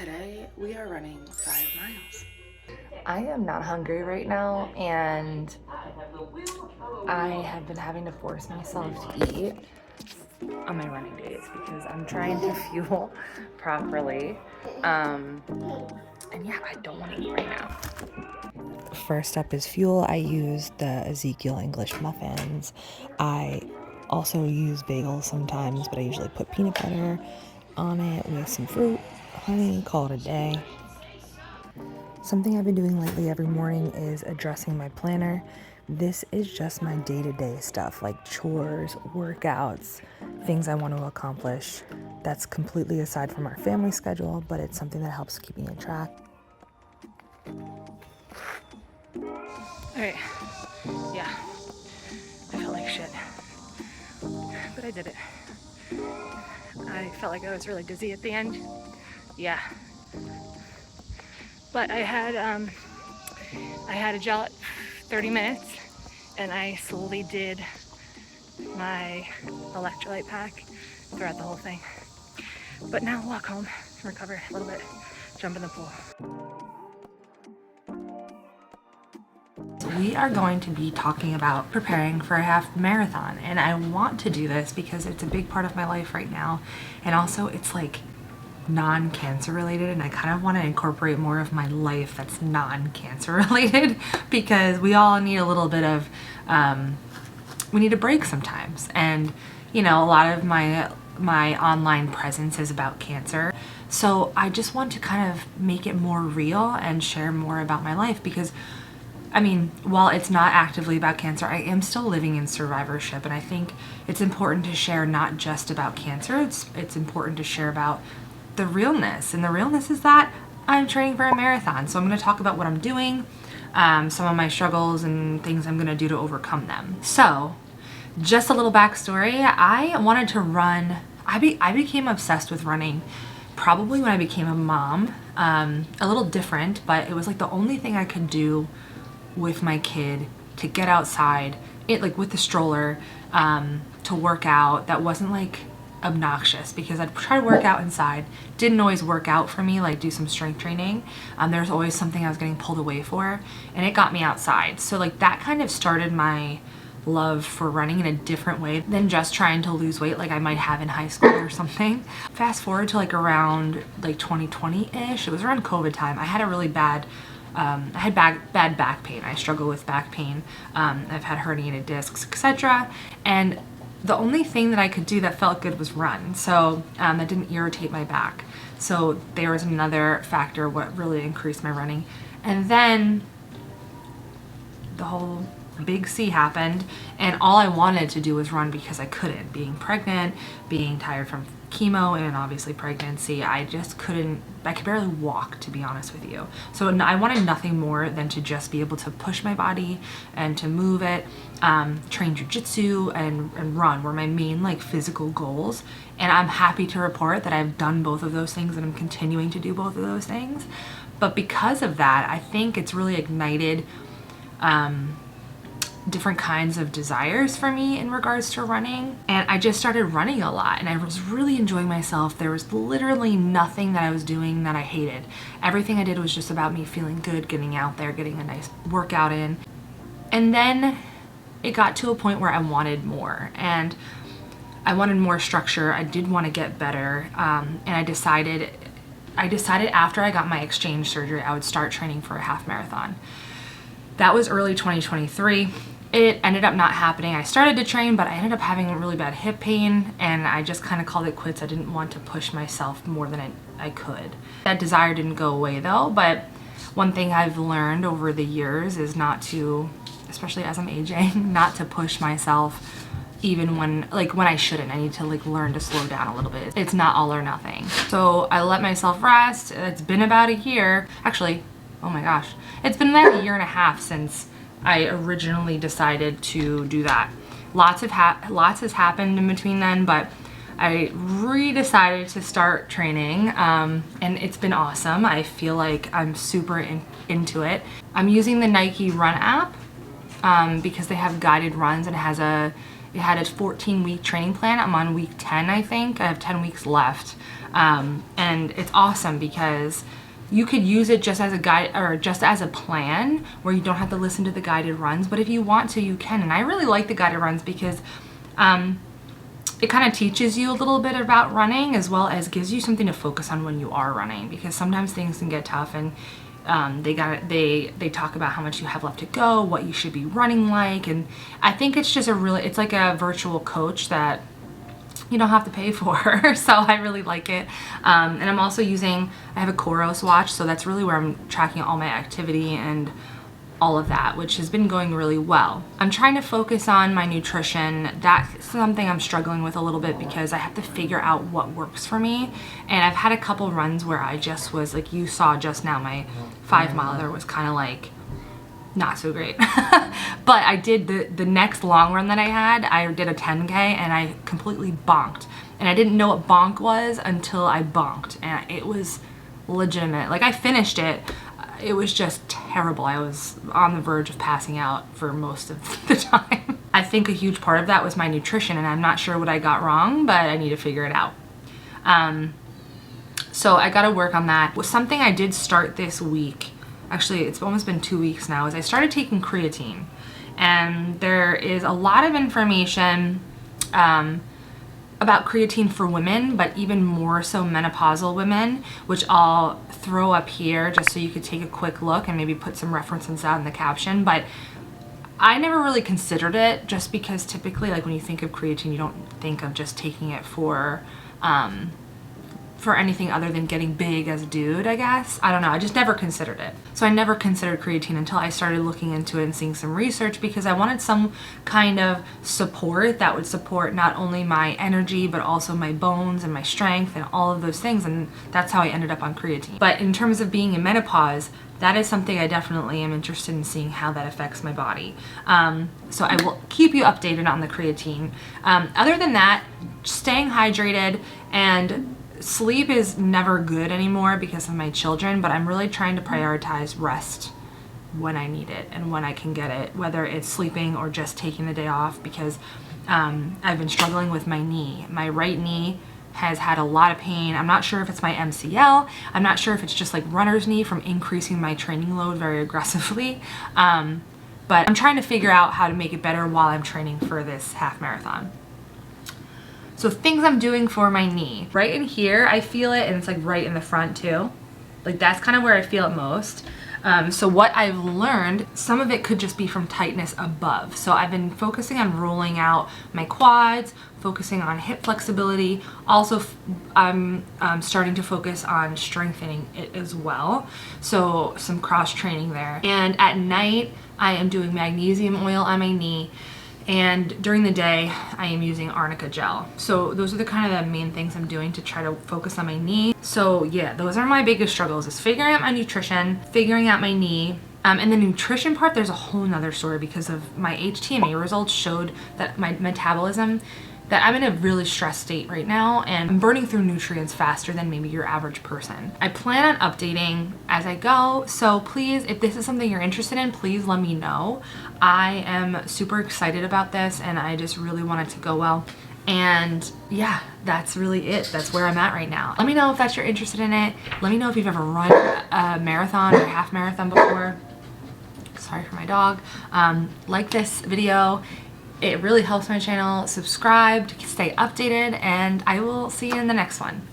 Today we are running 5 miles. I am not hungry right now, and I have been having to force myself to eat on my running days because I'm trying to fuel properly. And yeah, I don't want to eat right now. First up is fuel. I use the Ezekiel English muffins. I also use bagels sometimes, but I usually put peanut butter on it with some fruit, honey, call it a day. Something I've been doing lately every morning is addressing my planner. This is just my day-to-day stuff, like chores, workouts, things I want to accomplish. That's completely aside from our family schedule, but it's something that helps keep me on track. Alright, yeah, I felt like shit, but I did it. I felt like I was really dizzy at the end, yeah. But I had a gel at 30 minutes, and I slowly did my electrolyte pack throughout the whole thing. But now I'll walk home, recover a little bit, jump in the pool. We are going to be talking about preparing for a half marathon, and I want to do this because it's a big part of my life right now, and also it's like non-cancer related, and I kind of want to incorporate more of my life that's non-cancer related because we all need a little bit of we need a break sometimes. And you know, a lot of my online presence is about cancer, so I just want to kind of make it more real and share more about my life because I mean, while it's not actively about cancer, I am still living in survivorship, and I think it's important to share not just about cancer. It's important to share about the realness, and the realness is that I'm training for a marathon. So I'm going to talk about what I'm doing, some of my struggles and things I'm going to do to overcome them. So just a little backstory. I wanted to run. I became obsessed with running probably when I became a mom. A little different, but it was like the only thing I could do with my kid to get outside, like with the stroller, to work out that wasn't like obnoxious, because I'd try to work out inside, didn't always work out for me, like do some strength training. There's always something I was getting pulled away for, and it got me outside. So like that kind of started my love for running in a different way than just trying to lose weight like I might have in high school or something. Fast forward to like around like 2020-ish, it was around COVID time. I had a really bad I had bad back pain. I struggle with back pain. I've had herniated discs, etc. And the only thing that I could do that felt good was run. So that didn't irritate my back. So there was another factor what really increased my running. And then the whole big C happened, and all I wanted to do was run because I couldn't. Being pregnant, being tired from chemo, and obviously pregnancy, I just couldn't, I could barely walk, to be honest with you. So I wanted nothing more than to just be able to push my body and to move it. Train jiu-jitsu and run were my main like physical goals, and I'm happy to report that I've done both of those things and I'm continuing to do both of those things. But because of that, I think it's really ignited different kinds of desires for me in regards to running, and I just started running a lot, and I was really enjoying myself. There was literally nothing that I was doing that I hated. Everything I did was just about me feeling good, getting out there, getting a nice workout in. And then it got to a point where I wanted more, and I wanted more structure. I did want to get better, and I decided after I got my exchange surgery I would start training for a half marathon. That was early 2023. It ended up not happening. I started to train, but I ended up having really bad hip pain, and I just kind of called it quits. I didn't want to push myself more than I could. That desire didn't go away though, but one thing I've learned over the years is not to, especially as I'm aging, not to push myself even when I shouldn't. I need to like learn to slow down a little bit. It's not all or nothing. So I let myself rest. It's been about a year. Actually, oh my gosh, it's been like a year and a half since I originally decided to do that. Lots has happened in between then, but I decided to start training, and it's been awesome. I feel like I'm super into it. I'm using the Nike Run app because they have guided runs, and it has It had a 14-week training plan. I'm on week 10, I think. I have 10 weeks left. And it's awesome because you could use it just as a guide or just as a plan where you don't have to listen to the guided runs. But if you want to, you can. And I really like the guided runs because it kind of teaches you a little bit about running as well as gives you something to focus on when you are running, because sometimes things can get tough and they talk about how much you have left to go, what you should be running like, and I think it's just it's like a virtual coach that you don't have to pay for. So I really like it. And I'm also I have a Coros watch, so that's really where I'm tracking all my activity and all of that, which has been going really well. I'm trying to focus on my nutrition. That's something I'm struggling with a little bit because I have to figure out what works for me. And I've had a couple runs where I just was like, you saw just now, my 5 miler was kind of like not so great. But I did the next long run that I did a 10K and I completely bonked. And I didn't know what bonk was until I bonked, and it was legitimate. Like, I finished it. It was just terrible. I was on the verge of passing out for most of the time. I think a huge part of that was my nutrition, and I'm not sure what I got wrong, but I need to figure it out. So I got to work on that. Something I did start this week, actually it's almost been 2 weeks now, is I started taking creatine. And there is a lot of information about creatine for women, but even more so menopausal women, which I'll throw up here just so you could take a quick look and maybe put some references out in the caption. But I never really considered it, just because typically, like, when you think of creatine, you don't think of just taking it for anything other than getting big as a dude, I guess. I don't know, I just never considered it. So I never considered creatine until I started looking into it and seeing some research, because I wanted some kind of support that would support not only my energy, but also my bones and my strength and all of those things, and that's how I ended up on creatine. But in terms of being in menopause, that is something I definitely am interested in seeing how that affects my body. So I will keep you updated on the creatine. Other than that, staying hydrated, and sleep is never good anymore because of my children, but I'm really trying to prioritize rest when I need it and when I can get it, whether it's sleeping or just taking the day off, because I've been struggling with my knee. My right knee has had a lot of pain. I'm not sure if it's my MCL. I'm not sure if it's just like runner's knee from increasing my training load very aggressively. But I'm trying to figure out how to make it better while I'm training for this half marathon. So things I'm doing for my knee. Right in here, I feel it, and it's like right in the front too. Like, that's kind of where I feel it most. So what I've learned, some of it could just be from tightness above. So I've been focusing on rolling out my quads, focusing on hip flexibility. Also, I'm starting to focus on strengthening it as well. So some cross training there. And at night, I am doing magnesium oil on my knee. And during the day, I am using arnica gel. So those are the kind of the main things I'm doing to try to focus on my knee. So yeah, those are my biggest struggles, is figuring out my nutrition, figuring out my knee. And the nutrition part, there's a whole nother story, because of my HTMA results showed that my metabolism, that I'm in a really stressed state right now, and I'm burning through nutrients faster than maybe your average person. I plan on updating as I go, so please, if this is something you're interested in, please let me know. I am super excited about this, and I just really want it to go well. And yeah, that's really it. That's where I'm at right now. Let me know if that's you're interested in it. Let me know if you've ever run a marathon or half marathon before. Sorry for my dog. Like this video. It really helps my channel. Subscribe to stay updated, and I will see you in the next one.